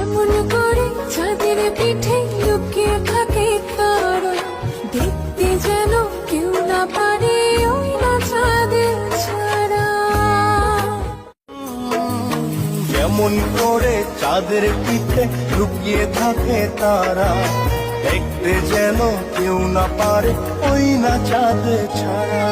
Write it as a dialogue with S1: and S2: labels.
S1: এমন করে চাঁদের পিঠে লুকিয়ে থাকে তারা, দেখতে যেন কেউ না পারে ওই না চাঁদের ছাড়া।
S2: কেমন করে চাঁদের পিঠে লুকিয়ে থাকে তারা, দেখতে যেন কেউ না পারে ওই না চাঁদ ছাড়া।